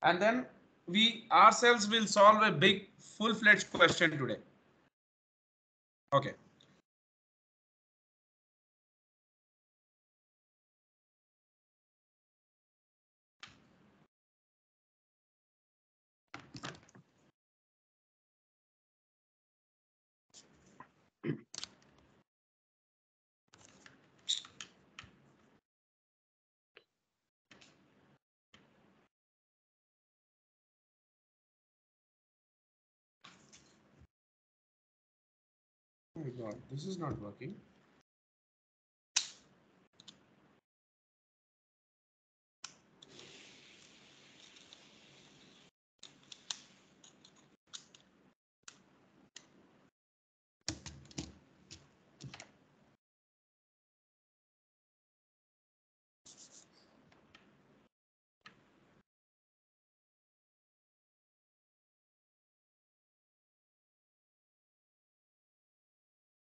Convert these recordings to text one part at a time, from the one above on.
and then we ourselves will solve a big full-fledged question today. Okay. Oh my God, this is not working.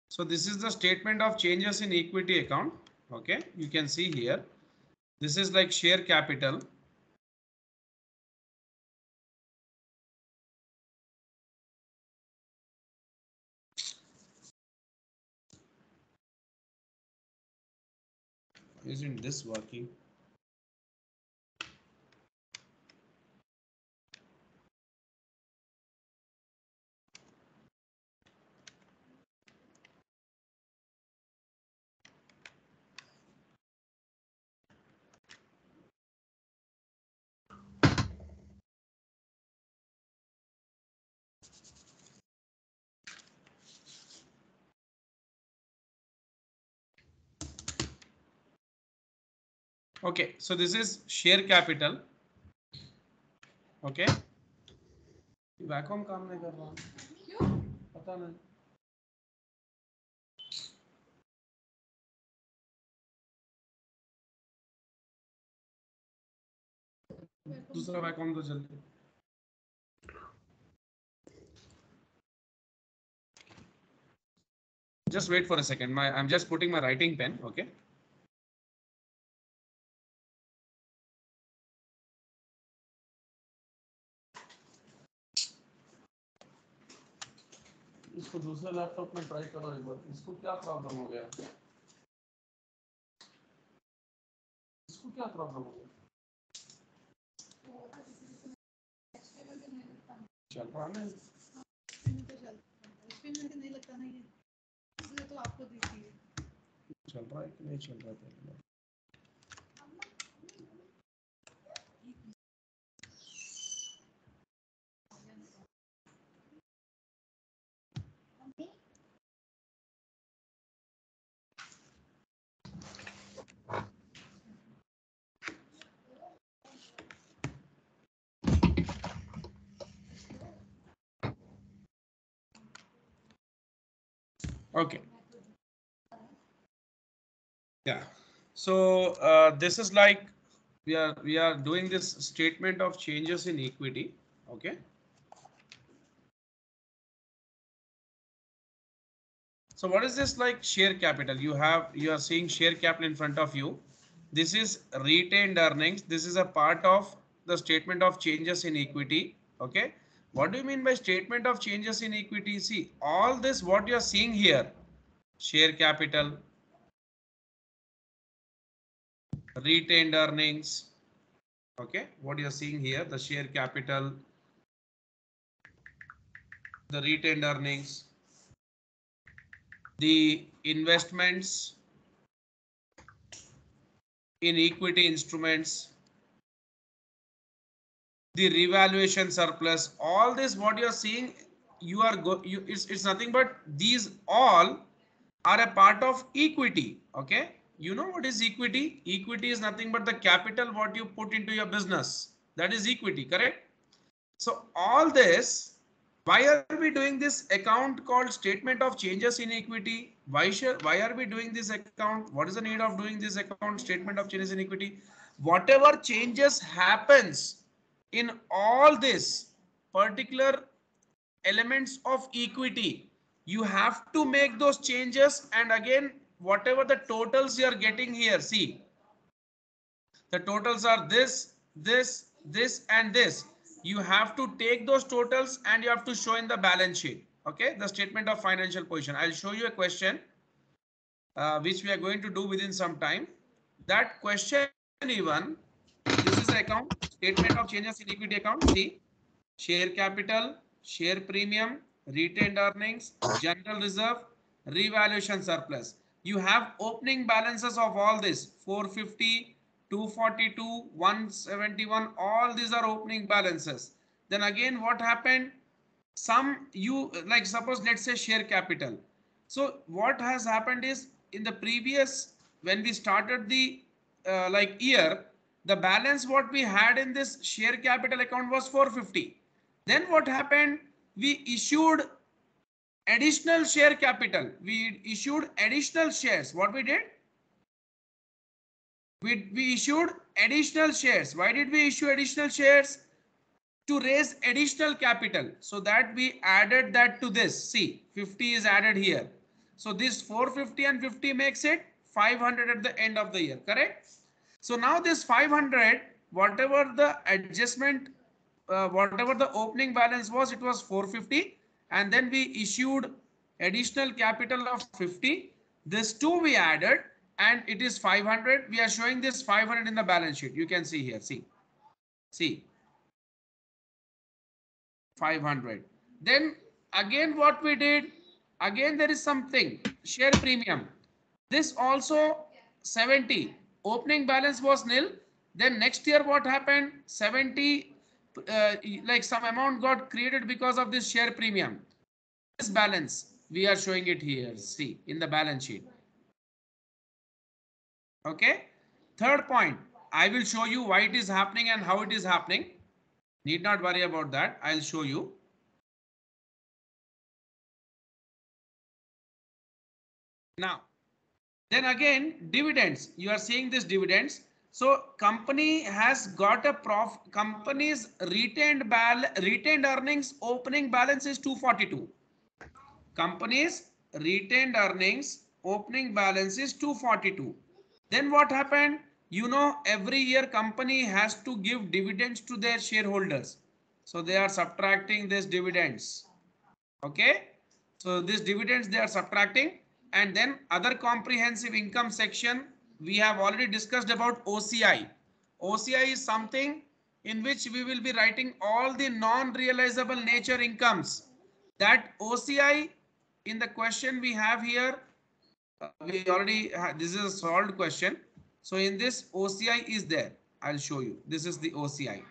So this is the statement of changes in equity account. Okay, you can see here. This is like share capital. Isn't this working? Okay, so this is share capital. Okay, vacuum काम नहीं कर रहा, क्यों पता नहीं. दूसरा vacuum तो जल्दी. Just wait for a second. I'm just putting my writing pen. Okay. इसको दूसरे लैपटॉप में ट्राई करो एक बार. इसको क्या प्रॉब्लम हो गया? इसको क्या प्रॉब्लम हो गया? चल रहा है. नहीं लगता नहीं है, इसलिए तो आपको दी थी. चल रहा है कि नहीं चल रहा है? Okay. Yeah. So this is like we are doing this statement of changes in equity. Okay. So what is this like share capital? You are seeing share capital in front of you. This is retained earnings. This is a part of the statement of changes in equity. Okay. What do you mean by statement of changes in equity? See, all this what you are seeing here, share capital, retained earnings. Okay. What you are seeing here, the share capital, the retained earnings, the investments in equity instruments, the revaluation surplus, all this what you are seeing, it's nothing but these all are a part of equity. Okay, you know what is equity? Equity is nothing but the capital what you put into your business, that is equity, correct? So all this, why are we doing this account called statement of changes in equity? Why are we doing this account? What is the need of doing this account statement of changes in equity? Whatever changes happens in all this particular elements of equity, you have to make those changes, and again whatever the totals you are getting here, see, the totals are this, this, this and this. You have to take those totals and you have to show in the balance sheet. Okay, the statement of financial position. I'll show you a question which we are going to do within some time. That question even, this is the account, statement of changes in equity account. See, share capital, share premium, retained earnings, general reserve, revaluation surplus. You have opening balances of all this 450, 242, 171, all these are opening balances. Then again, what happened? Some you like suppose let's say share capital. So what has happened is in the previous when we started the like year, the balance what we had in this share capital account was 450. Then what happened? We issued additional share capital. We issued additional shares. What we did? We issued additional shares. Why did we issue additional shares? To raise additional capital, so that we added that to this. See, 50 is added here. So this 450 and 50 makes it 500 at the end of the year, correct? So now this 500, whatever the adjustment, whatever the opening balance was, it was 450, and then we issued additional capital of 50. This 2 we added, and it is 500. We are showing this 500 in the balance sheet. You can see here. See. 500. Then again what we did, again there is something, share premium. This also 70. Opening balance was nil. Then next year what happened? 70, like some amount got created because of this share premium. This balance, we are showing it here. See, in the balance sheet. Okay. Third point, I will show you why it is happening and how it is happening. Need not worry about that. I'll show you. Now, then again, dividends. You are seeing this dividends. So company has got a company's retained earnings opening balance is 242. Company's retained earnings opening balance is 242. Then what happened? You know, every year company has to give dividends to their shareholders. So they are subtracting this dividends. Okay. So this dividends they are subtracting. And then other comprehensive income section, we have already discussed about OCI. OCI is something in which we will be writing all the non-realizable nature incomes. That OCI in the question we have here, we already this is a solved question. So in this OCI is there. I'll show you. This is the OCI.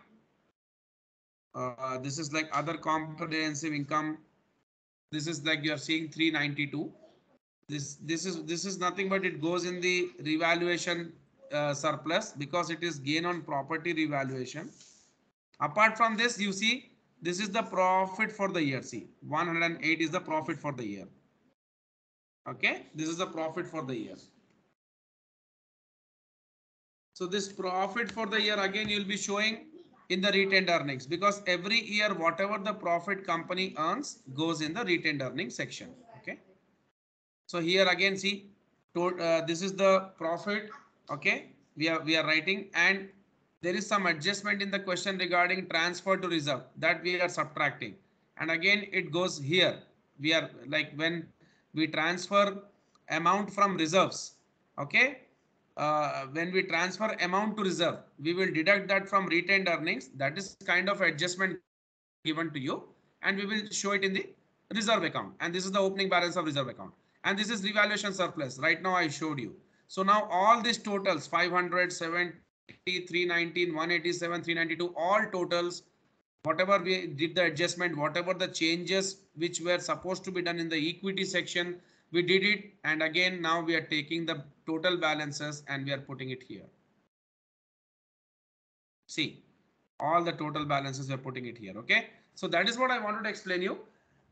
This is like other comprehensive income. This is like you are seeing 392. This is nothing but it goes in the revaluation surplus because it is gain on property revaluation. Apart from this, you see this is the profit for the year. See, 108 is the profit for the year. Okay, this is the profit for the year. So this profit for the year again you will be showing in the retained earnings because every year whatever the profit company earns goes in the retained earnings section. Okay. So here again see, this is the profit. Okay, we are writing, and there is some adjustment in the question regarding transfer to reserve that we are subtracting, and again it goes here. We are like when we transfer amount from reserves. Okay, when we transfer amount to reserve, we will deduct that from retained earnings. That is kind of adjustment given to you, and we will show it in the reserve account, and this is the opening balance of reserve account. And this is revaluation surplus. Right now I showed you. So now all these totals 500, 70, 319, 187, 392, all totals, whatever we did the adjustment, whatever the changes which were supposed to be done in the equity section, we did it. And again, now we are taking the total balances and we are putting it here. See, all the total balances we are putting it here. Okay. So that is what I wanted to explain you.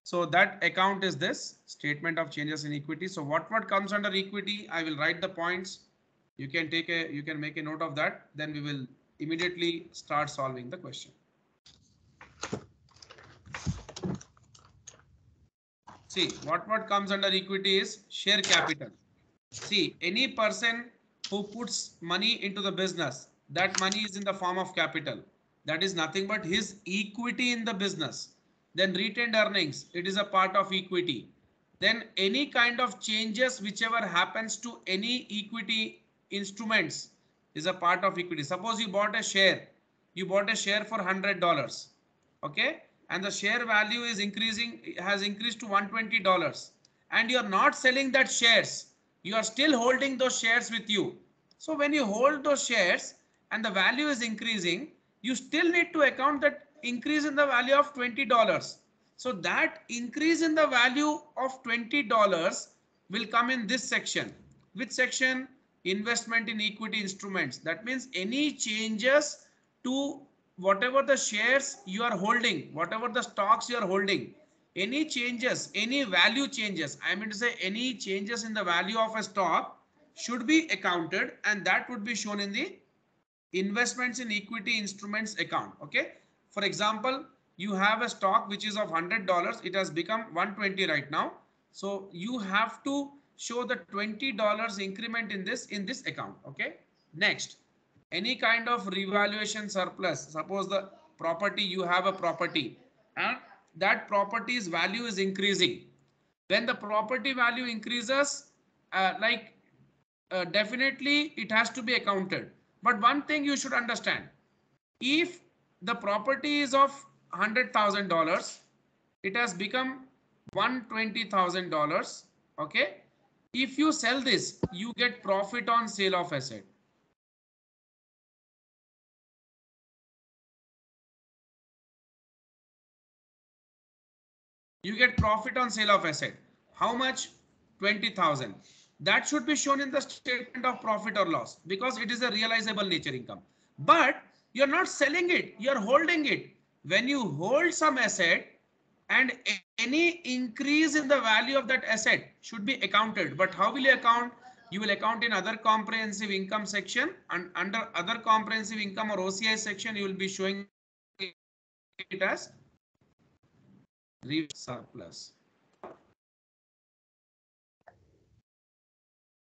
So that account is this statement of changes in equity. So what comes under equity? I will write the points. You can make a note of that. Then we will immediately start solving the question. See, what comes under equity is share capital. See, any person who puts money into the business, that money is in the form of capital. that is nothing but his equity in the business. Then retained earnings, it is a part of equity. Then any kind of changes whichever happens to any equity instruments is a part of equity. Suppose you bought a share, for $100, okay, and the share value is increasing, has increased to $120, and you are not selling that shares, you are still holding those shares with you. So when you hold those shares and the value is increasing, you still need to account that increase in the value of $20. So that increase in the value of $20 will come in this section. Which section? Investment in equity instruments. That means any changes to whatever the shares you are holding, whatever the stocks you are holding, any changes, any value changes, I mean to say any changes in the value of a stock should be accounted, and that would be shown in the investments in equity instruments account. Okay. For example, you have a stock which is of $100. It has become 120 right now. So you have to show the $20 increment in this account. Okay. Next, any kind of revaluation surplus. Suppose the property, you have a property and that property's value is increasing. When the property value increases, definitely it has to be accounted. But one thing you should understand, if the property is of $100,000, it has become $120,000. Okay. If you sell this, you get profit on sale of asset. You get profit on sale of asset. How much? 20,000. That should be shown in the statement of profit or loss because it is a realizable nature income. But you're not selling it, you're holding it. When you hold some asset and any increase in the value of that asset should be accounted. But how will you account? You will account in other comprehensive income section, and under other comprehensive income or OCI section, you will be showing it as surplus.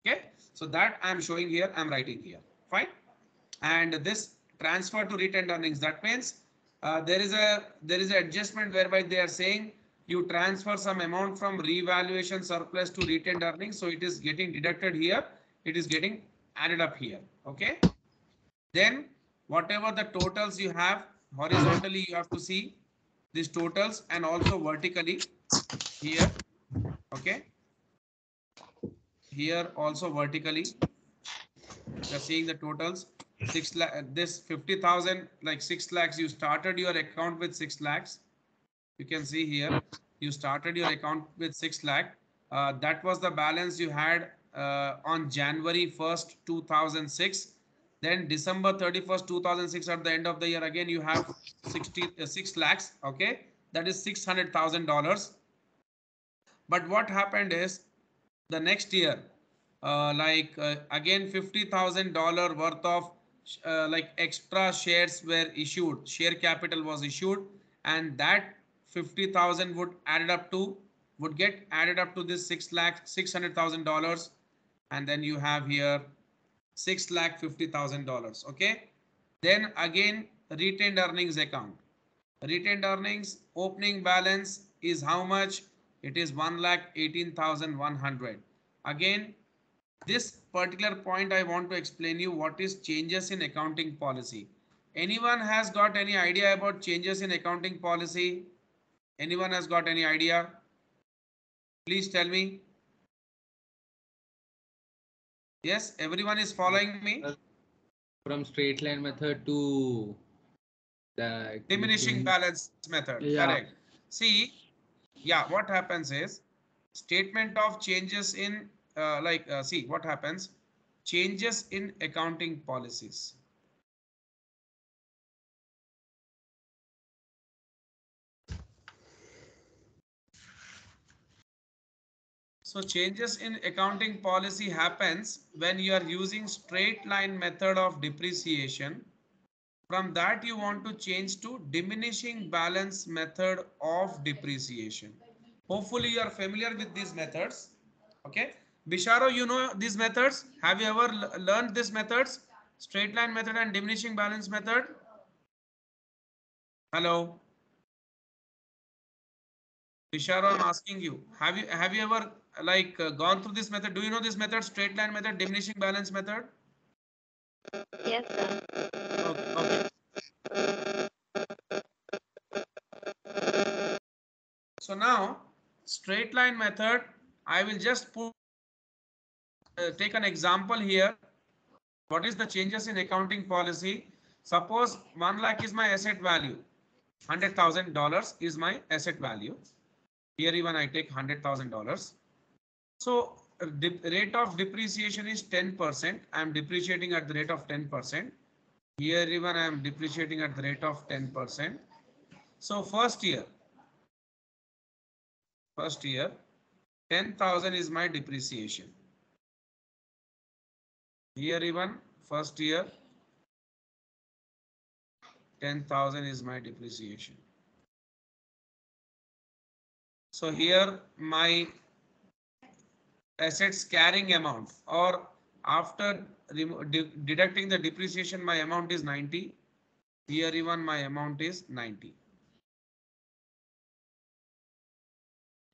Okay, so that I'm showing here, I'm writing here. Fine. And this transfer to retained earnings, that means there is a adjustment whereby they are saying you transfer some amount from revaluation surplus to retained earnings. So it is getting deducted here. It is getting added up here. Okay. Then whatever the totals you have horizontally, you have to see these totals, and also vertically here. Okay. Here also vertically, you're seeing the totals. 6 lakh, this 50,000, like 6 lakhs, you started your account with 6 lakhs. You can see here, you started your account with 6 lakh. That was the balance you had on January 1st, 2006. Then December 31st, 2006, at the end of the year, again, you have 6 lakhs. Okay. That is $600,000. But what happened is the next year, again $50,000 worth of like extra shares were issued, share capital was issued, and that 50,000 would get added up to this $600,000, and then you have here $650,000. Okay. Then again retained earnings account. Retained earnings opening balance is how much? It is 1,18,100. Again, this particular point I want to explain you what is changes in accounting policy. Anyone has got any idea about changes in accounting policy? Anyone has got any idea? Please tell me. Yes, everyone is following me. From straight line method to the Diminishing balance method. yeah. Correct. See, yeah, what happens is statement of changes in see what happens, changes in accounting policies. So changes in accounting policy happens when you are using straight line method of depreciation. From that you want to change to diminishing balance method of depreciation. Hopefully you are familiar with these methods. Okay. Bisharo, you know these methods? Have you ever learned these methods? Straight line method and diminishing balance method? Hello. Vishara, I'm asking you, have you ever like gone through this method? Do you know this method, straight line method, diminishing balance method? Yes, sir. Okay, okay. So now straight line method, I will just put take an example here. What is the changes in accounting policy? Suppose 1 lakh is my asset value. $100,000 is my asset value. Here even I take $100,000. So rate of depreciation is 10%. I am depreciating at the rate of 10%. Here even I am depreciating at the rate of 10%. So first year, 10,000 is my depreciation. Here even first year, 10,000 is my depreciation. So here my assets carrying amount, or after deducting the depreciation, my amount is 90. Here even my amount is 90.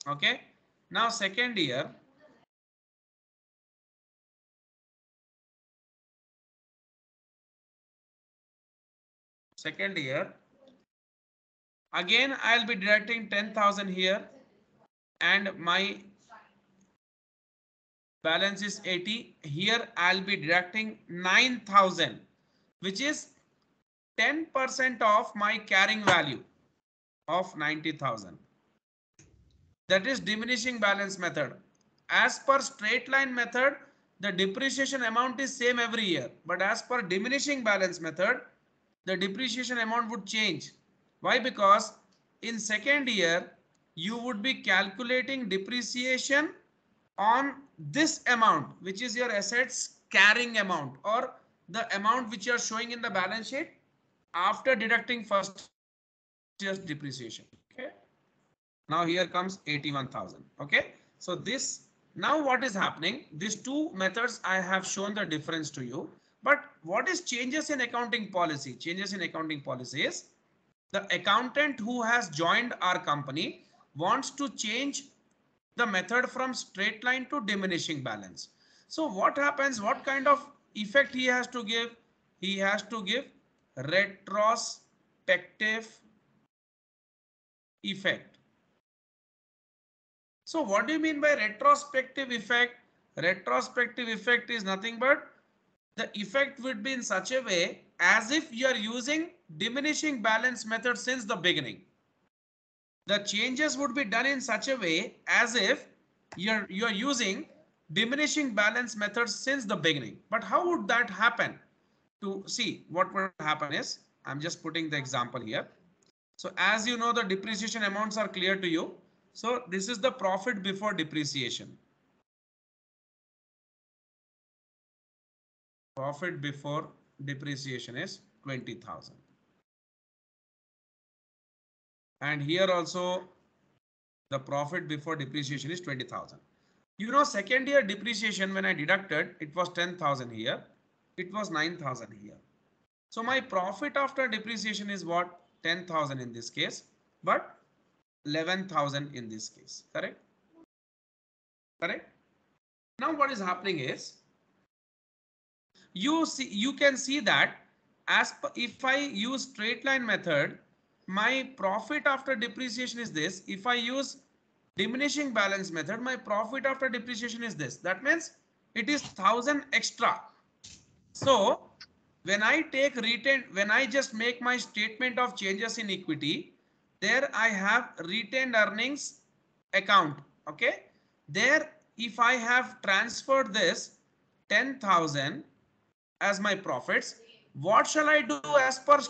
Okay. Now second year, again I'll be deducting 10,000 here, and my balance is 80. Here I'll be deducting 9,000, which is 10% of my carrying value of 90,000. That is diminishing balance method. As per straight line method, the depreciation amount is same every year. But as per diminishing balance method, the depreciation amount would change. Why? Because in second year, you would be calculating depreciation on this amount, which is your assets carrying amount, or the amount which you are showing in the balance sheet after deducting first year's depreciation. Okay. Now here comes 81,000. Okay. So this, now what is happening? These two methods I have shown the difference to you. But what is changes in accounting policy? Changes in accounting policy is the accountant who has joined our company wants to change the method from straight line to diminishing balance. So what happens? What kind of effect he has to give? He has to give retrospective effect. So what do you mean by retrospective effect? Retrospective effect is nothing but the effect would be in such a way as if you are using diminishing balance method since the beginning. The changes would be done in such a way as if you're using diminishing balance method since the beginning. But how would that happen? To see what will happen is, I'm just putting the example here. So as you know, the depreciation amounts are clear to you. So this is the profit before depreciation. Profit before depreciation is 20,000. And here also the profit before depreciation is 20,000. You know, second year depreciation, when I deducted, it was 10,000 here. It was 9,000 here. So my profit after depreciation is what? 10,000 in this case, but 11,000 in this case. Correct? Correct? Now what is happening is, you can see that as if I use straight line method, my profit after depreciation is this. If I use diminishing balance method, my profit after depreciation is this. That means it is 1,000 extra. So when I take retained, when I just make my statement of changes in equity, there I have retained earnings account. Okay. There, if I have transferred this 10,000 as my profits, what shall I do as per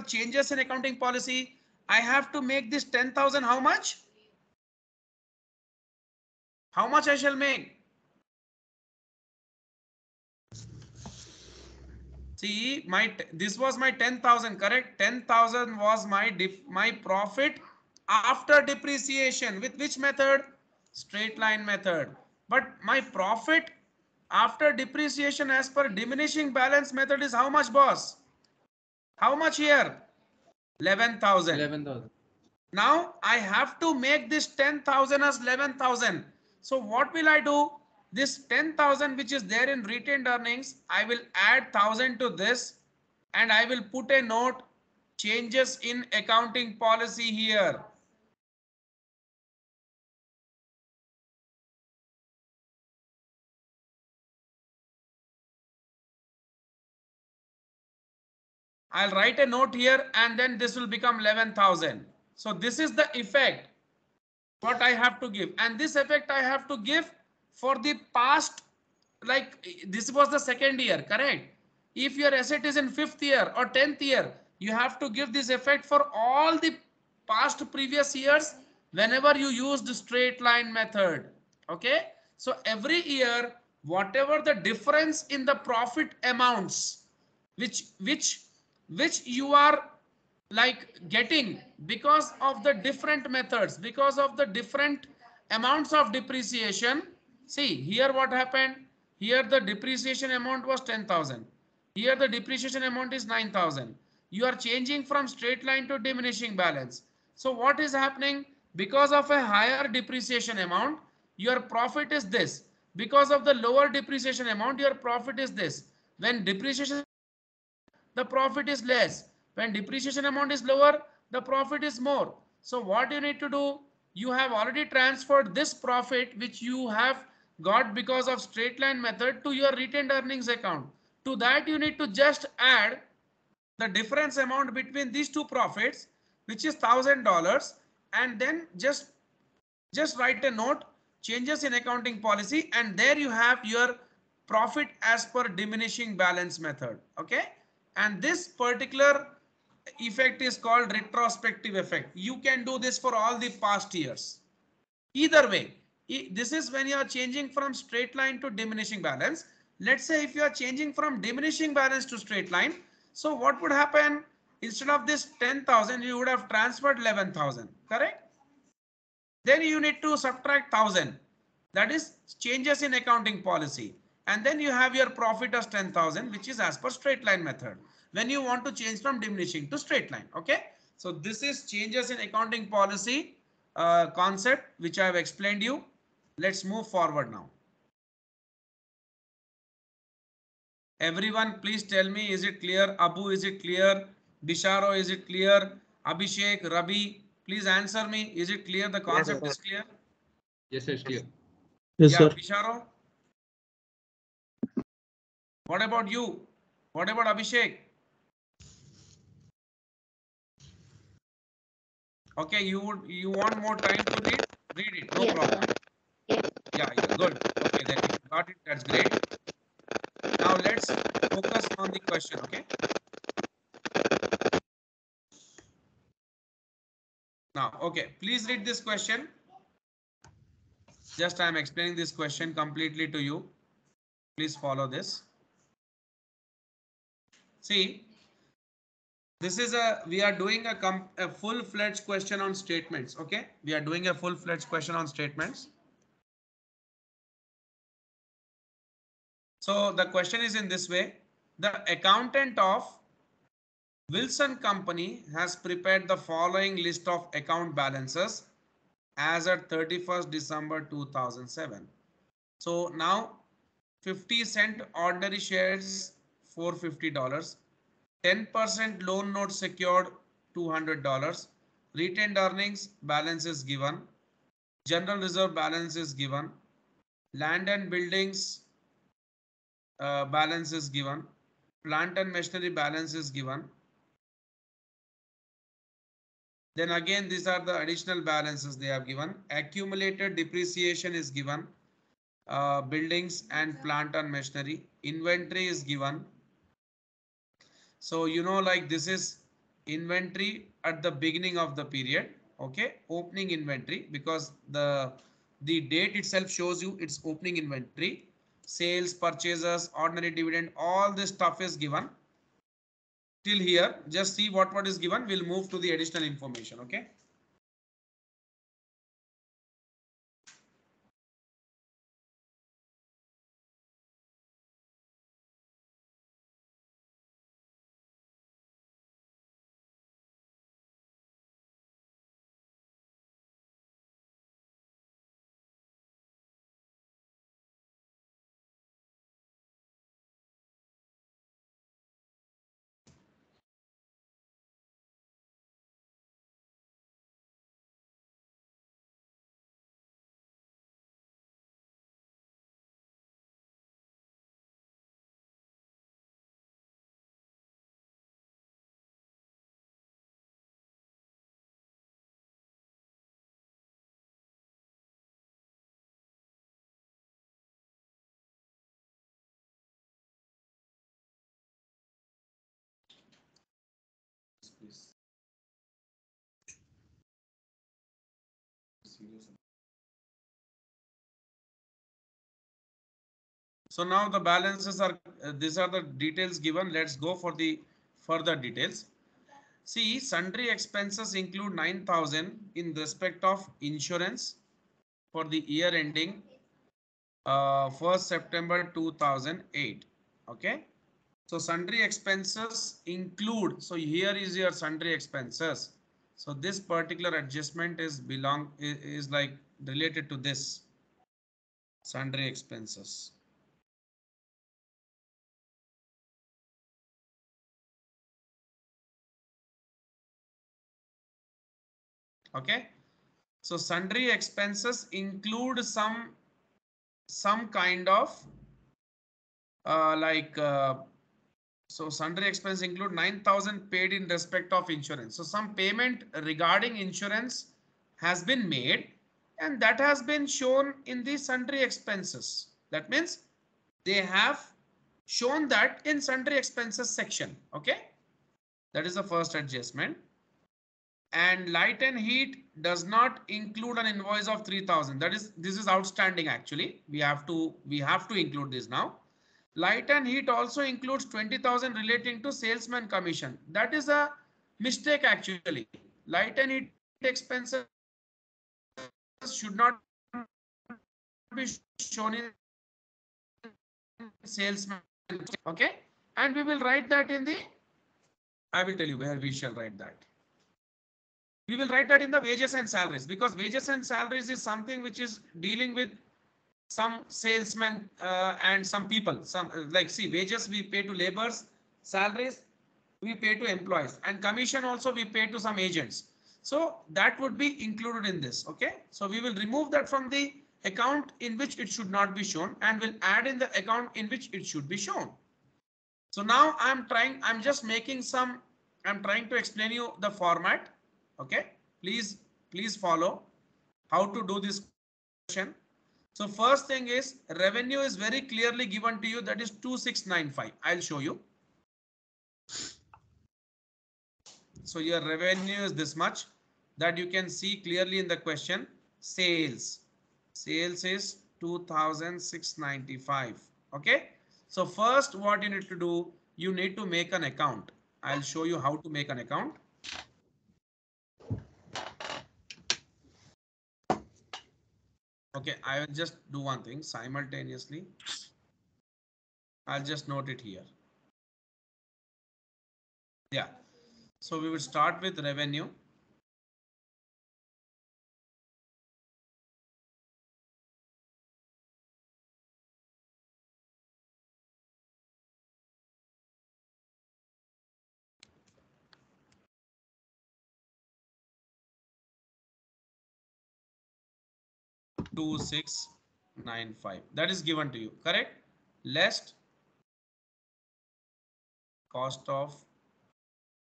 changes in accounting policy? I have to make this 10,000 how much? How much I shall make? See, this was my 10,000, correct? 10,000 was my profit after depreciation. With which method? Straight line method. But my profit after depreciation as per diminishing balance method is how much, boss? How much here? 11,000. 11,000. Now I have to make this 10,000 as 11,000. So what will I do? This 10,000 which is there in retained earnings, I will add 1,000 to this and I will put a note, changes in accounting policy here. I'll write a note here and then this will become 11,000. So this is the effect what I have to give, and this effect I have to give for the past, like this was the second year, correct? If your asset is in 5th year or 10th year, you have to give this effect for all the past previous years whenever you use the straight line method. Okay, so every year whatever the difference in the profit amounts which you are like getting because of the different methods, because of the different amounts of depreciation. See here what happened. Here the depreciation amount was 10,000. Here the depreciation amount is 9,000. You are changing from straight line to diminishing balance. So what is happening? Because of a higher depreciation amount, your profit is this. Because of the lower depreciation amount, your profit is this. When depreciation, the profit is less. When depreciation amount is lower, the profit is more. So what you need to do, you have already transferred this profit which you have got because of straight line method to your retained earnings account. To that you need to just add the difference amount between these two profits, which is $1,000, and then just write a note, changes in accounting policy, and there you have your profit as per diminishing balance method. Okay, and this particular effect is called retrospective effect. You can do this for all the past years. Either way, this is when you are changing from straight line to diminishing balance. Let's say if you are changing from diminishing balance to straight line, so what would happen? Instead of this 10,000, you would have transferred 11,000, correct? Then you need to subtract 1,000. That is changes in accounting policy. And then you have your profit as 10,000, which is as per straight line method. When you want to change from diminishing to straight line. Okay. So this is changes in accounting policy concept, which I have explained you. Let's move forward now. Everyone, please tell me, is it clear? Abu, is it clear? Bisharo, is it clear? Abhishek, Rabi, please answer me. Is it clear? The concept is clear? Yes, it's clear. Yes, Yeah, sir. Bisharo. What about you? What about Abhishek? Okay, you want more time to read? Read it, no Yes, problem. sir. Yes. Yeah, good. Okay, then you got it. That's great. Now let's focus on the question. Okay. Now, okay, please read this question. Just I am explaining this question completely to you. Please follow this. See, this is we are doing a full-fledged question on statements. Okay, we are doing a full-fledged question on statements. So the question is in this way: the accountant of Wilson Company has prepared the following list of account balances as at 31st December 2007. So now 50-cent ordinary shares $450, 10% loan note secured $200, retained earnings balance is given, general reserve balance is given, land and buildings balance is given, plant and machinery balance is given. Then again, these are the additional balances they have given. Accumulated depreciation is given. Buildings and plant and machinery. Inventory is given. So, you know, like this is inventory at the beginning of the period. Okay, opening inventory, because the date itself shows you its opening inventory. Sales, purchases, ordinary dividend, all this stuff is given. Till here, just see what is given. We'll move to the additional information. Okay. please. So now the balances are, these are the details given. Let's go for the further details. See, sundry expenses include 9,000 in respect of insurance for the year ending 1st September 2008. Okay. So sundry expenses include, so here is your sundry expenses. So this particular adjustment is like related to this sundry expenses. Okay. So sundry expenses include some kind of so sundry expense include 9,000 paid in respect of insurance. So some payment regarding insurance has been made and that has been shown in the sundry expenses. That means they have shown that in sundry expenses section. Okay. That is the first adjustment. And light and heat does not include an invoice of 3,000. This is outstanding actually. We have to include this now. Light and heat also includes 20,000 relating to salesman commission. That is a mistake actually. Light and heat expenses should not be shown in salesman. Okay. And we will write that in the, I will tell you where we shall write that. We will write that in the wages and salaries, because wages and salaries is something which is dealing with some salesmen and some people. Some like, see, wages we pay to laborers, salaries we pay to employees, and commission also we pay to some agents. So that would be included in this. Okay. So we will remove that from the account in which it should not be shown and will add in the account in which it should be shown. So now I'm trying to explain you the format. Okay. Please follow how to do this question. So first thing is revenue is very clearly given to you, that is 2695. I'll show you. So your revenue is this much, that you can see clearly in the question. Sales is 2,695. Okay. So first what you need to do, you need to make an account. I'll show you how to make an account. Okay, I will just do one thing simultaneously. I'll just note it here. Yeah. So we will start with revenue. Two 695, that is given to you, correct? Less cost of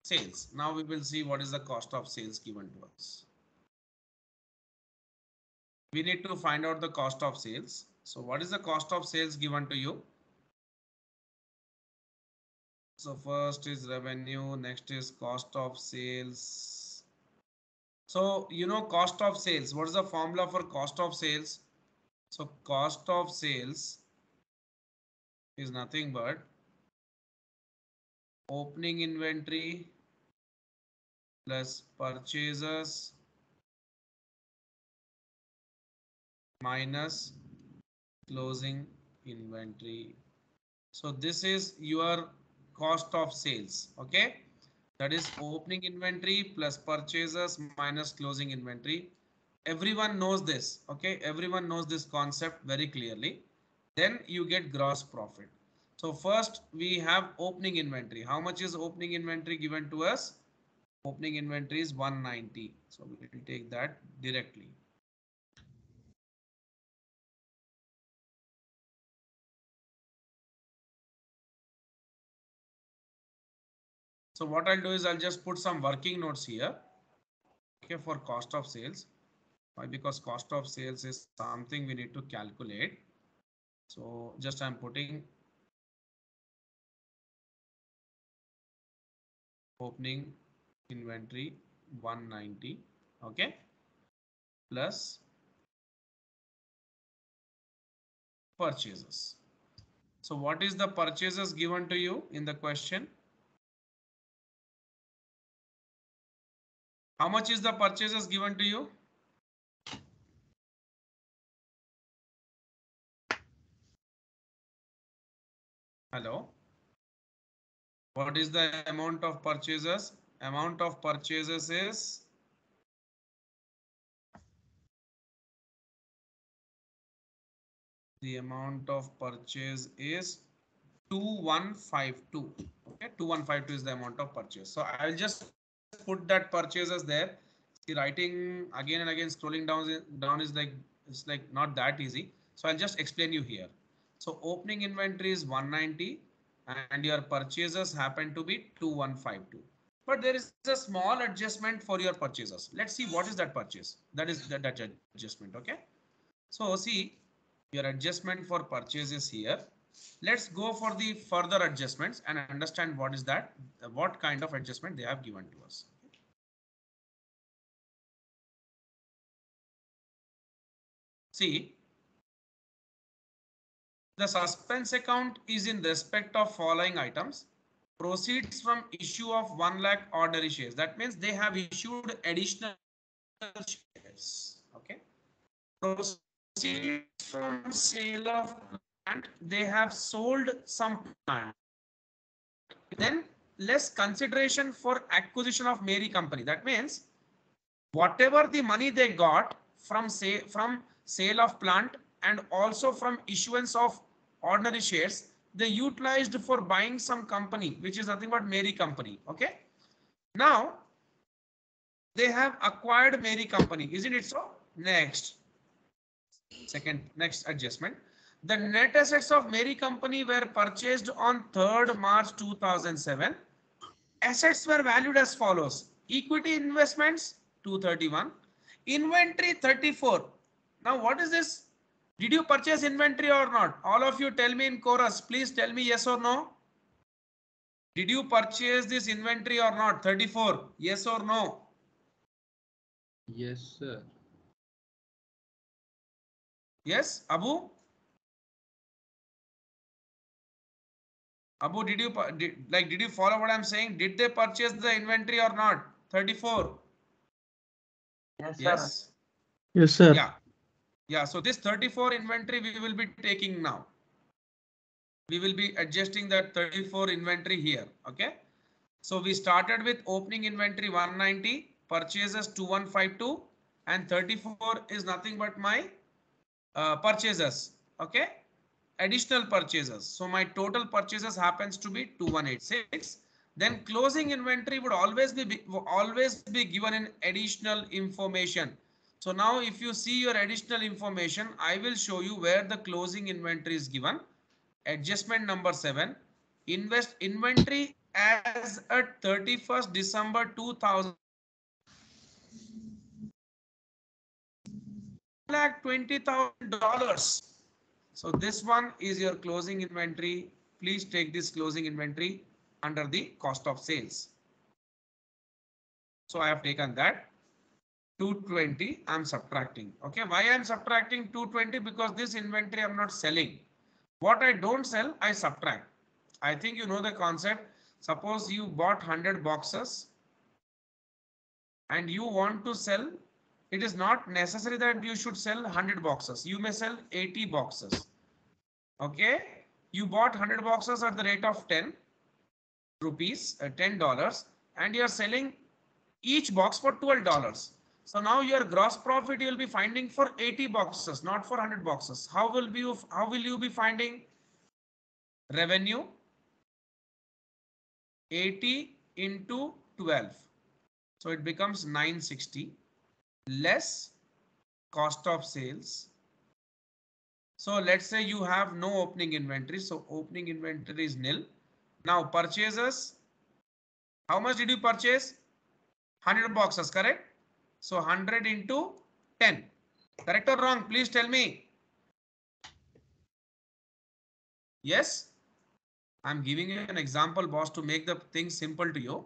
sales. Now we will see what is the cost of sales given to us. We need to find out the cost of sales. So what is the cost of sales given to you? So first is revenue, next is cost of sales. So you know cost of sales, what is the formula for cost of sales? So cost of sales is nothing but opening inventory plus purchases minus closing inventory. So this is your cost of sales. Okay. That is opening inventory plus purchases minus closing inventory. Everyone knows this. Okay. Everyone knows this concept very clearly. Then you get gross profit. So first we have opening inventory. How much is opening inventory given to us? Opening inventory is 190. So we will take that directly. So what I'll do is I'll just put some working notes here. Okay, for cost of sales. Why? Because cost of sales is something we need to calculate. So just I'm putting opening inventory 190, okay, plus purchases. So what is the purchases given to you in the question? How much is the purchases given to you? Hello. What is the amount of purchases? Amount of purchases is the amount of purchase is 2152. Okay, 2152 is the amount of purchase. So I'll just put that purchases there. See, writing again and again, scrolling down is like, it's like not that easy. So I'll just explain you here. So opening inventory is 190 and your purchases happen to be 2152. But there is a small adjustment for your purchases. Let's see what is that purchase. That is that adjustment. Okay. So see, your adjustment for purchases here. Let's go for the further adjustments and understand what is that, what kind of adjustment they have given to us. See, the suspense account is in respect of following items. Proceeds from issue of 1 lakh ordinary shares. That means they have issued additional shares. Okay. Proceeds from sale of plant. They have sold some plant. Then less consideration for acquisition of Mary Company. That means whatever the money they got from sale of plant and also from issuance of ordinary shares, they utilized for buying some company which is nothing but Mary Company. Okay. Now they have acquired Mary Company, isn't it so? Next adjustment. The net assets of Mary Company were purchased on 3rd March 2007. Assets were valued as follows. Equity investments 231, inventory 34. Now what is this? Did you purchase inventory or not? All of you tell me in chorus. Please tell me yes or no. Did you purchase this inventory or not? 34. Yes or no? Yes, sir. Yes, Abu? Abu, did you follow what I'm saying? Did they purchase the inventory or not? 34. Yes, sir. Yes. Yes, sir. Yeah. Yeah. So this 34 inventory we will be taking now. We will be adjusting that 34 inventory here. Okay. So we started with opening inventory 190, purchases 2152, and 34 is nothing but my purchases. Okay. Additional purchases. So my total purchases happens to be 2186. Then closing inventory would always be given in additional information. So now if you see your additional information, I will show you where the closing inventory is given. Adjustment number 7. Invest inventory as at 31st December 2000. $1,20,000. So this one is your closing inventory. Please take this closing inventory under the cost of sales. So I have taken that 220. I'm subtracting. Okay. Why I'm subtracting 220? Because this inventory I'm not selling. What I don't sell, I subtract. I think you know the concept. Suppose you bought 100 boxes and you want to sell. It is not necessary that you should sell 100 boxes. You may sell 80 boxes. Okay. You bought 100 boxes at the rate of 10 rupees, $10, and you are selling each box for $12. So now your gross profit you will be finding for 80 boxes, not for 100 boxes. How will you be finding revenue? 80 into 12. So it becomes 960 less cost of sales. So let's say you have no opening inventory. So opening inventory is nil. Now purchases. How much did you purchase? 100 boxes, correct? So 100 into 10. Correct or wrong? Please tell me. Yes? I'm giving you an example, boss, to make the thing simple to you.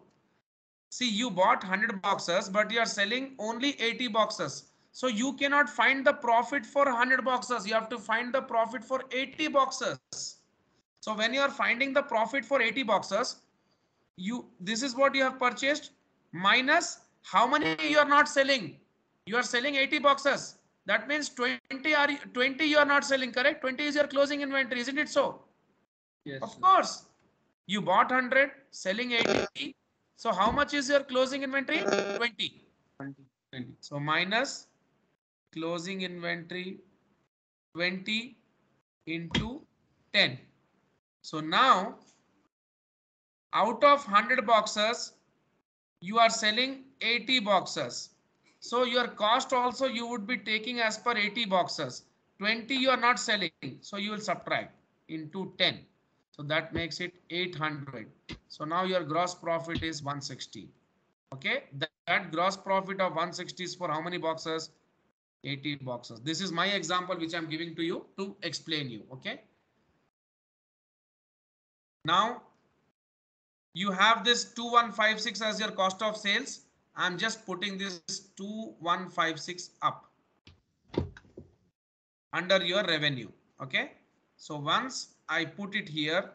See, you bought 100 boxes, but you are selling only 80 boxes. So you cannot find the profit for 100 boxes. You have to find the profit for 80 boxes. So when you are finding the profit for 80 boxes, this is what you have purchased minus how many you are not selling. You are selling 80 boxes. That means 20 you are not selling, correct? 20 is your closing inventory, isn't it so? Yes, Of sir. course. You bought 100, selling 80. So how much is your closing inventory? 20. 20. So minus closing inventory 20 into 10. So now out of 100 boxes, you are selling 80 boxes. So your cost also you would be taking as per 80 boxes. 20 you are not selling. So you will subtract into 10. So that makes it 800. So now your gross profit is 160. Okay. That gross profit of 160 is for how many boxes? 80 boxes. This is my example which I'm giving to you to explain you. Okay. Now you have this 2156 as your cost of sales. I'm just putting this 2156 up under your revenue. Okay. So once I put it here,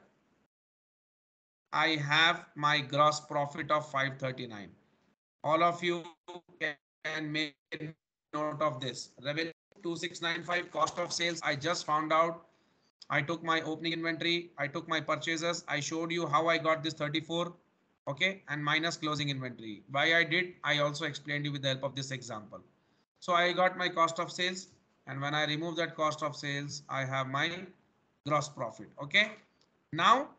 I have my gross profit of 539. All of you can make note of this. Revenue 2695, cost of sales. I just found out. I took my opening inventory. I took my purchases. I showed you how I got this 34. Okay. And minus closing inventory. Why I did, I also explained you with the help of this example. So I got my cost of sales. And when I remove that cost of sales, I have my gross profit. Okay. Now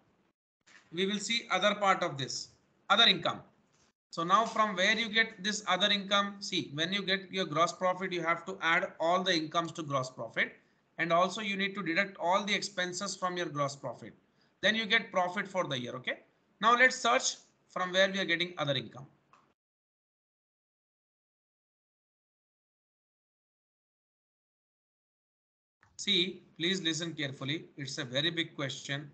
we will see other part of this, other income. So now from where you get this other income, see, when you get your gross profit, you have to add all the incomes to gross profit. And also you need to deduct all the expenses from your gross profit. Then you get profit for the year. Okay. Now let's search from where we are getting other income. See, please listen carefully. It's a very big question.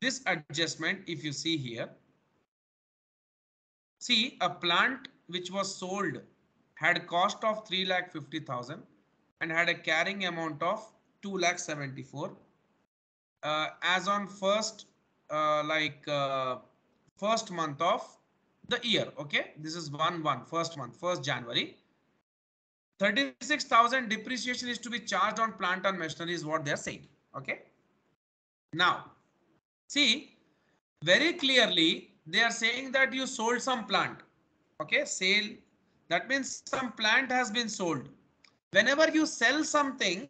This adjustment, if you see here, see a plant which was sold had cost of 3,50,000 and had a carrying amount of 2,74,000 as on first month of the year. Okay, this is 1/1 first month, 1st January. 36,000 depreciation is to be charged on plant and machinery is what they are saying. Okay, now see very clearly they are saying that you sold some plant. Okay, sale, that means some plant has been sold. Whenever you sell something,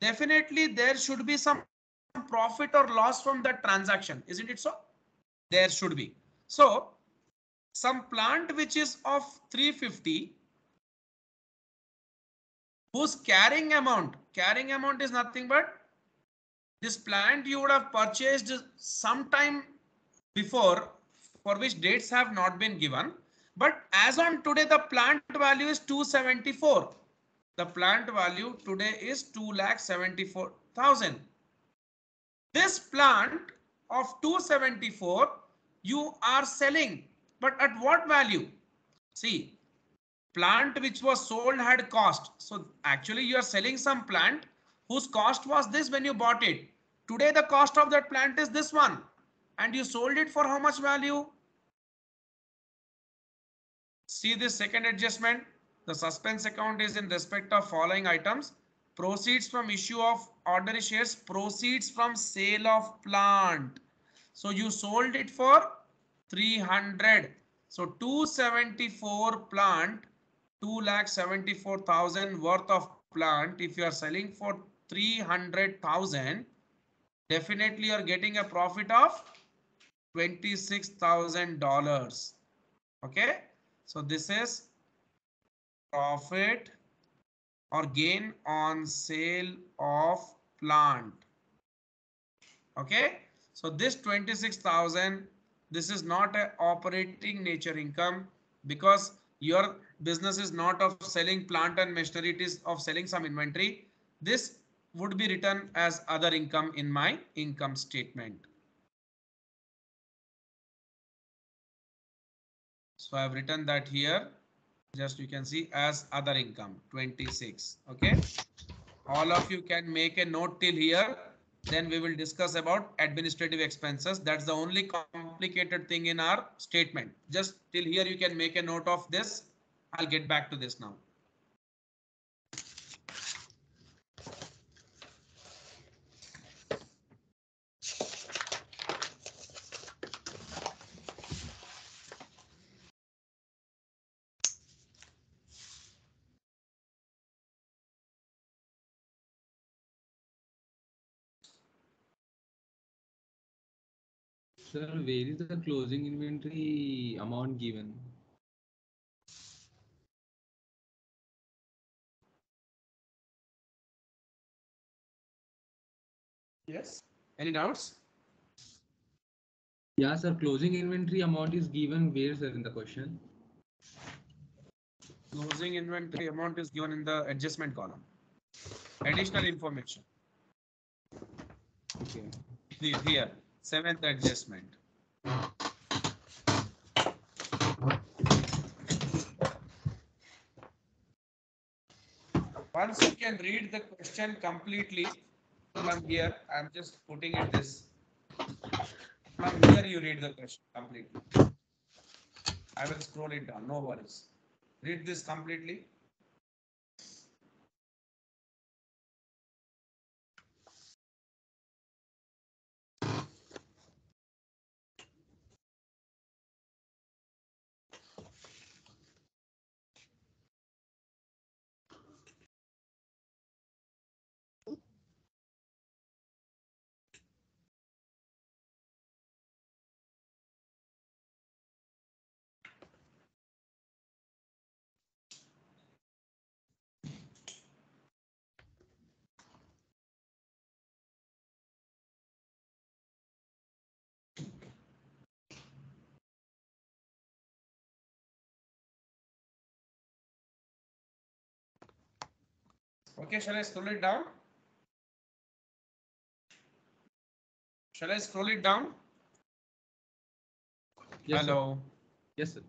definitely there should be some profit or loss from that transaction, isn't it so? There should be. So some plant which is of 350 whose carrying amount is nothing but this plant you would have purchased sometime before, for which dates have not been given, but as on today the plant value is 274. The plant value today is 2,74,000. This plant of 274 you are selling, but at what value? See, plant which was sold had cost. So actually you are selling some plant whose cost was this when you bought it. Today the cost of that plant is this one and you sold it for how much value? See this second adjustment. The suspense account is in respect of following items. Proceeds from issue of ordinary shares, proceeds from sale of plant. So you sold it for 300. So 274 plant, 2,74,000 worth of plant. If you are selling for 300,000, definitely you are getting a profit of $26,000. Okay. So this is profit or gain on sale of plant. Okay. So this 26,000, this is not a operating nature income because your business is not of selling plant and machinery, it is of selling some inventory. This would be written as other income in my income statement. So I have written that here. Just you can see as other income 26. Okay. All of you can make a note till here. Then we will discuss about administrative expenses. That's the only complicated thing in our statement. Just till here you can make a note of this. I'll get back to this now. Sir, where is the closing inventory amount given? Yes. Any doubts? Yeah, sir, closing inventory amount is given where, sir, in the question? Closing inventory amount is given in the adjustment column. Additional information. Okay. Here, seventh adjustment. Once you can read the question completely from here, I'm just putting it this. From here, you read the question completely. I will scroll it down, no worries. Read this completely. Okay, shall I scroll it down? Shall I scroll it down? Yes, sir. Hello. Yes, sir.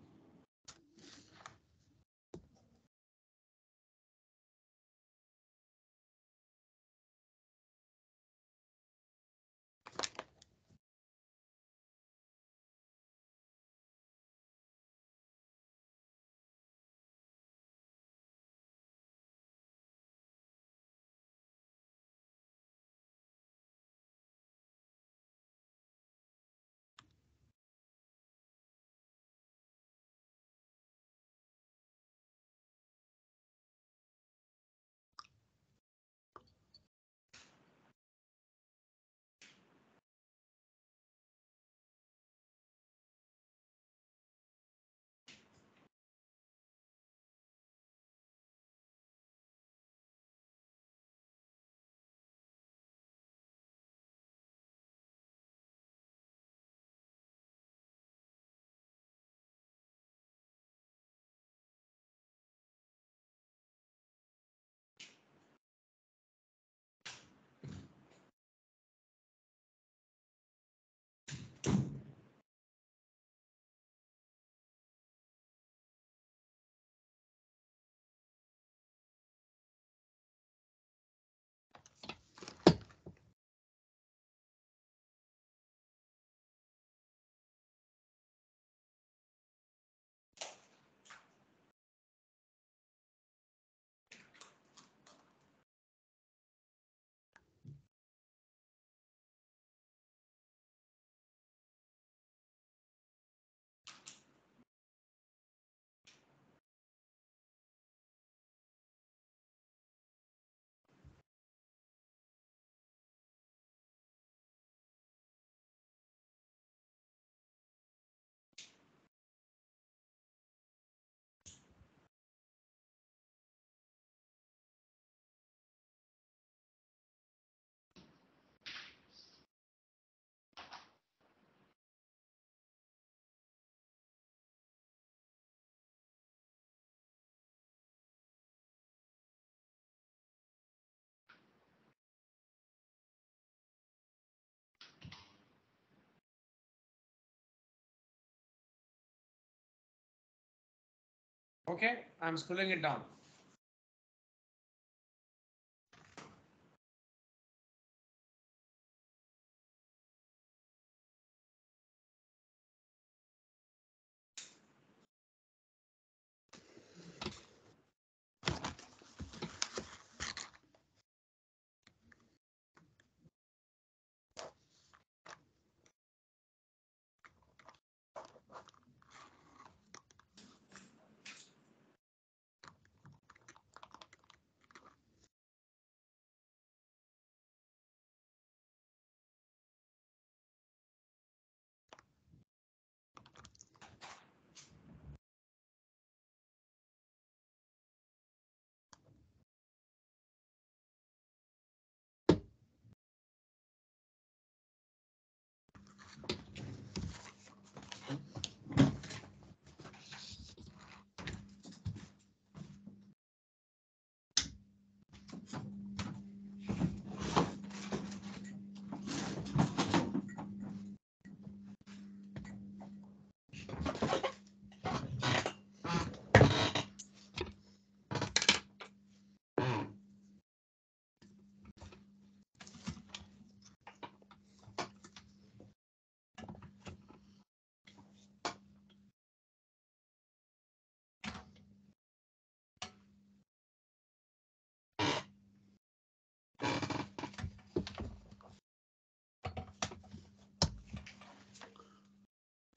Okay, I'm scrolling it down.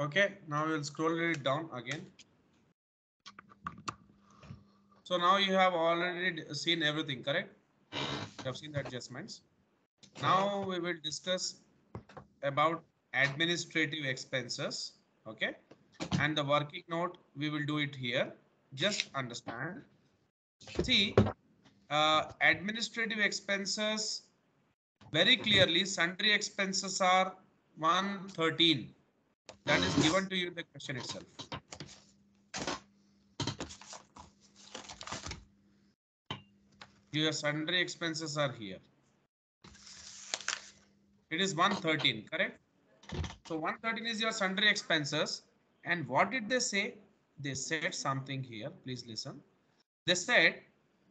Okay, now we'll scroll it down again. So now you have already seen everything, correct? You have seen the adjustments. Now we will discuss about administrative expenses. Okay, and the working note we will do it here. Just understand. See, administrative expenses very clearly. Sundry expenses are 113. That is given to you in the question itself. Your sundry expenses are here. It is 113, correct? So 113 is your sundry expenses. And what did they say? They said something here. Please listen. They said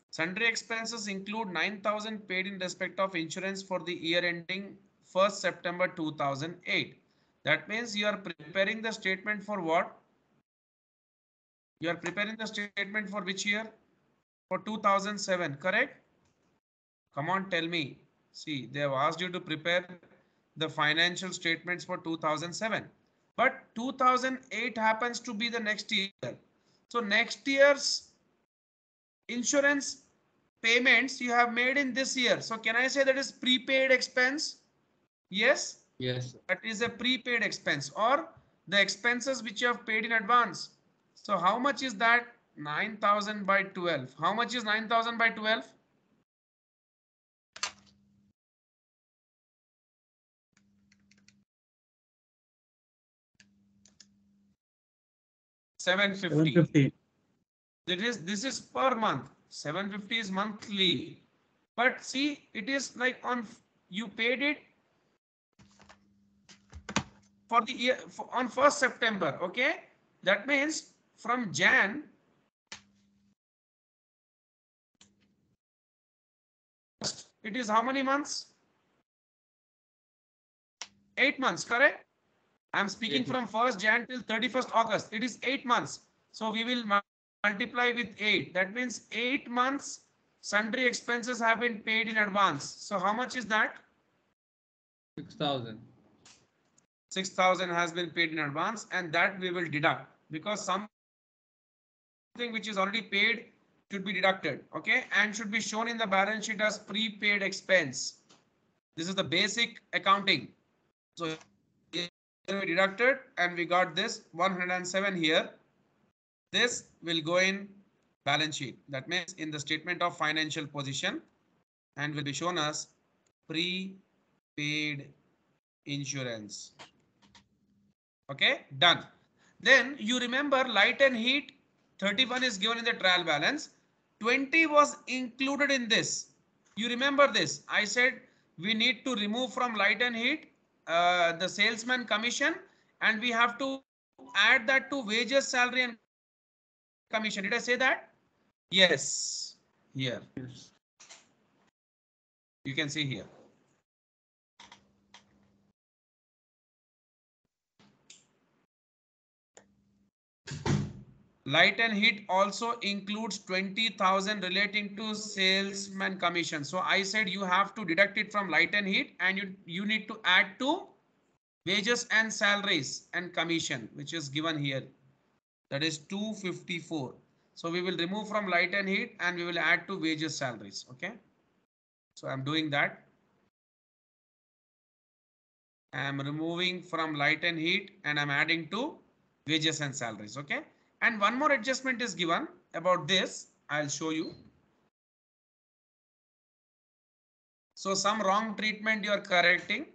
sundry expenses include 9,000 paid in respect of insurance for the year ending 1st September 2008. That means you are preparing the statement for what? You are preparing the statement for which year? For 2007, correct? Come on, tell me. See, they have asked you to prepare the financial statements for 2007. But 2008 happens to be the next year. So next year's insurance payments you have made in this year. So can I say that is prepaid expense? Yes? Yes. That is a prepaid expense or the expenses which you have paid in advance. So how much is that? 9,000 by 12. How much is 9,000 by 12? 750. This is per month. 750 is monthly. But see, it is like on you paid it for the year on 1st September. Okay, that means from Jan it is how many months? 8 months, correct? I'm speaking from 1st Jan till 31st August. It is 8 months. So we will multiply with 8. That means 8 months sundry expenses have been paid in advance. So how much is that? 6,000. 6,000 has been paid in advance, and that we will deduct because something which is already paid should be deducted, okay, and should be shown in the balance sheet as prepaid expense. This is the basic accounting. So we deducted and we got this 107 here. This will go in balance sheet. That means in the statement of financial position and will be shown as prepaid insurance. Okay, done. Then you remember light and heat 31 is given in the trial balance. 20 was included in this. You remember this. I said we need to remove from light and heat the salesman commission and we have to add that to wages, salary and commission. Did I say that? Yes. Here. Yes. You can see here. Light and heat also includes 20,000 relating to salesman commission. So I said you have to deduct it from light and heat, and you need to add to wages and salaries and commission, which is given here. That is 254. So we will remove from light and heat and we will add to wages salaries. Okay. So I'm doing that. I'm removing from light and heat and I'm adding to wages and salaries. Okay. And one more adjustment is given about this. I'll show you. So some wrong treatment you are correcting.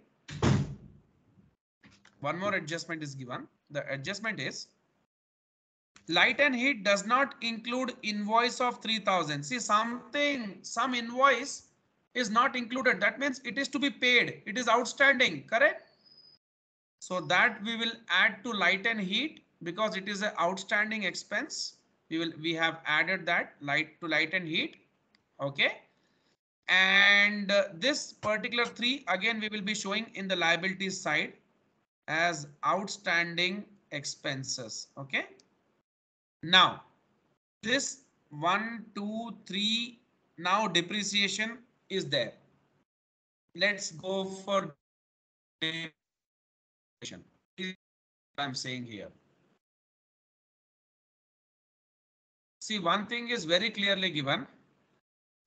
One more adjustment is given. The adjustment is light and heat does not include invoice of 3,000. See, some invoice is not included. That means it is to be paid. It is outstanding, correct? So that we will add to light and heat because it is an outstanding expense. We have added that light and heat. Okay. And this particular 3 again we will be showing in the liabilities side as outstanding expenses. Okay. Now this 1, 2, 3, now depreciation is there. Let's go for depreciation. I'm saying here. See, one thing is very clearly given.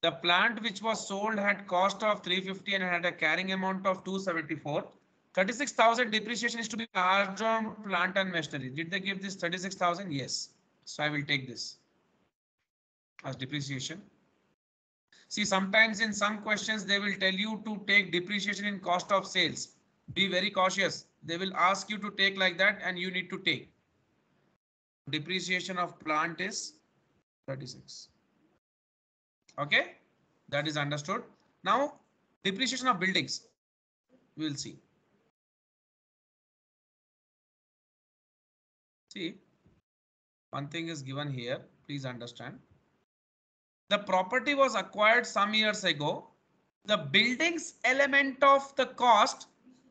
The plant which was sold had cost of 350 and had a carrying amount of 274. 36,000 depreciation is to be charged on plant and machinery. Did they give this 36,000? Yes. So I will take this as depreciation. See, sometimes in some questions they will tell you to take depreciation in cost of sales. Be very cautious. They will ask you to take like that and you need to take. Depreciation of plant is 36. Okay, that is understood. Now depreciation of buildings, we will see. See, one thing is given here, please understand. The property was acquired some years ago. The buildings element of the cost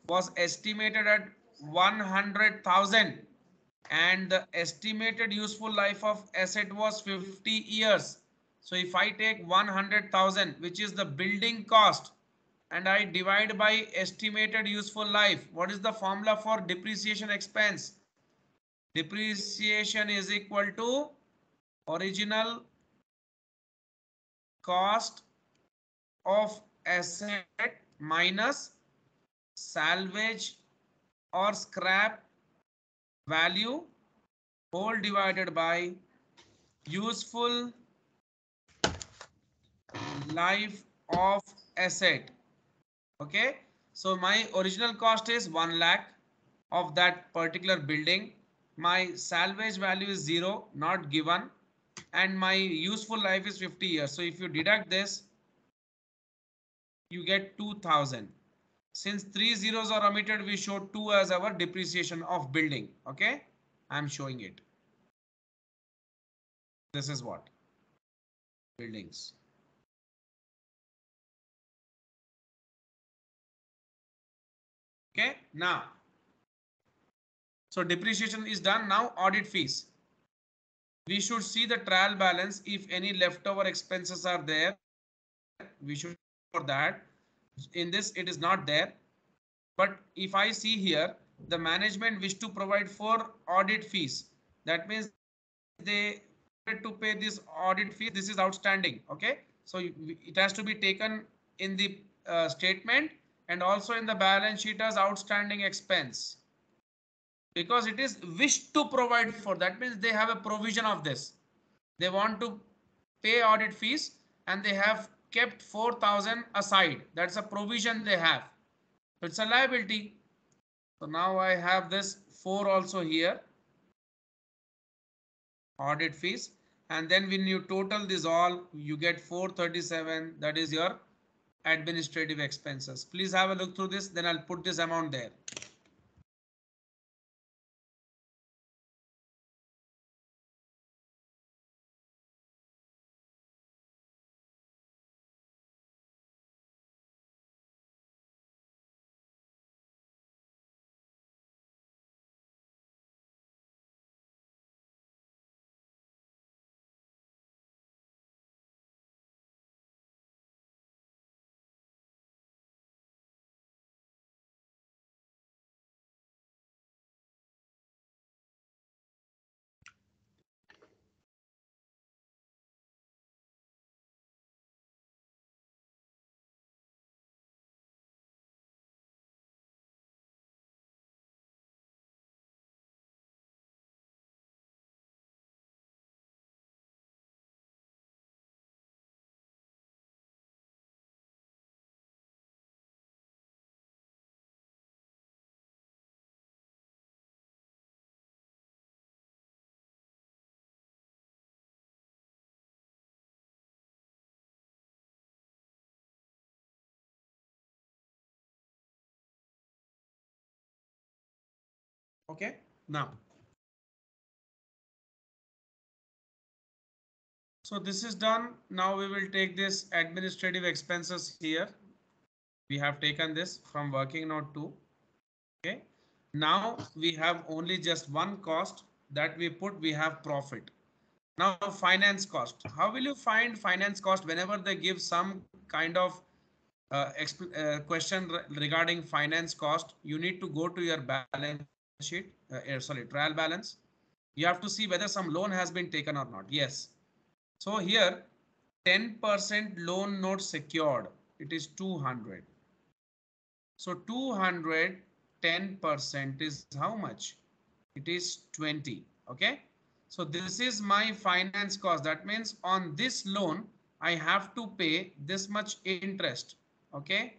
was estimated at 100,000 and the estimated useful life of asset was 50 years. So if I take 100,000, which is the building cost, and I divide by estimated useful life, what is the formula for depreciation expense? Depreciation is equal to original cost of asset minus salvage or scrap value whole divided by useful life of asset. Okay, so my original cost is 1 lakh of that particular building. My salvage value is 0, not given, and my useful life is 50 years. So if you deduct this, you get 2,000. Since 3 zeros are omitted, we show 2 as our depreciation of building. Okay, I'm showing it. This is what buildings. Okay, now, so depreciation is done. Now audit fees. We should see the trial balance. If any leftover expenses are there, we should for that. In this, it is not there. But if I see here, the management wish to provide for audit fees. That means they to pay this audit fee. This is outstanding. Okay, so it has to be taken in the statement and also in the balance sheet as outstanding expense, because it is wished to provide for. That means they have a provision of this. They want to pay audit fees and they have kept 4,000 aside. That's a provision they have. It's a liability. So now I have this 4 also here. Audit fees. And then when you total this all, you get 437. That is your administrative expenses. Please have a look through this. Then I'll put this amount there. Okay, now. So this is done. Now we will take this administrative expenses here. We have taken this from working note 2. Okay. Now we have only just one cost that we put. We have profit. Now finance cost. How will you find finance cost whenever they give some kind of question regarding finance cost? You need to go to your balance sheet. Sorry, trial balance. You have to see whether some loan has been taken or not. Yes. So here 10% loan note secured. It is 200. So 200, 10% is how much? It is 20. Okay. So this is my finance cost. That means on this loan, I have to pay this much interest. Okay.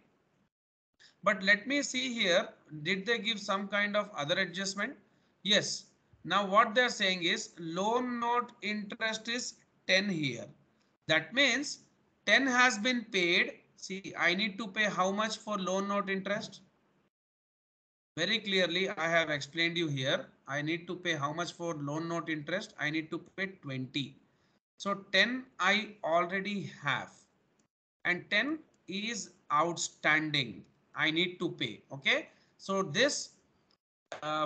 But let me see here. Did they give some kind of other adjustment? Yes. Now what they're saying is loan note interest is 10 here. That means 10 has been paid. See, I need to pay how much for loan note interest? Very clearly, I have explained you here. I need to pay how much for loan note interest? I need to pay 20. So 10 I already have and 10 is outstanding. I need to pay. Okay. So this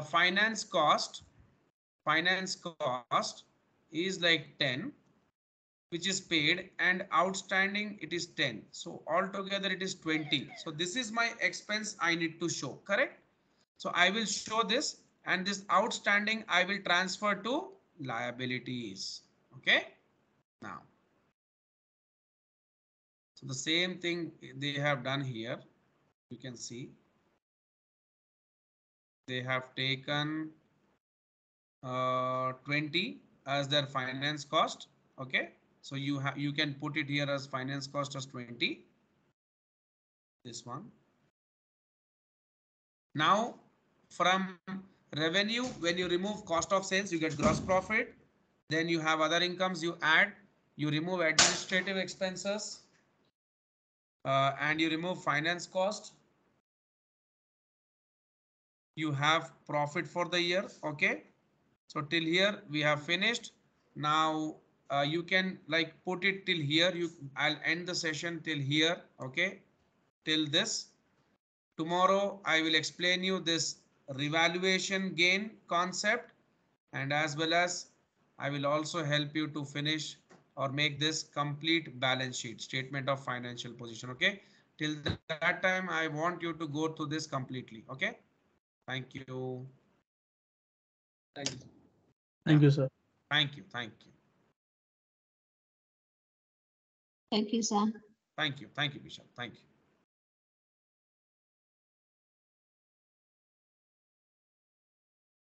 finance cost is like 10, which is paid, and outstanding it is 10. So altogether it is 20. So this is my expense I need to show, correct? So I will show this, and this outstanding I will transfer to liabilities. Okay. Now, so the same thing they have done here. You can see they have taken 20 as their finance cost. Okay. So you can put it here as finance cost as 20. This one. Now from revenue, when you remove cost of sales, you get gross profit. Then you have other incomes, you add, you remove administrative expenses, and you remove finance cost. You have profit for the year. Okay. So till here we have finished. Now you can like put it till here. I'll end the session till here. Okay. Till this. Tomorrow I will explain you this revaluation gain concept, and as well as I will also help you to finish or make this complete balance sheet statement of financial position. Okay. Till that time I want you to go through this completely. Okay. Thank you. Thank you. Thank you, sir. Thank you. Thank you. Thank you, sir. Thank you. Thank you, Vishal. Thank you.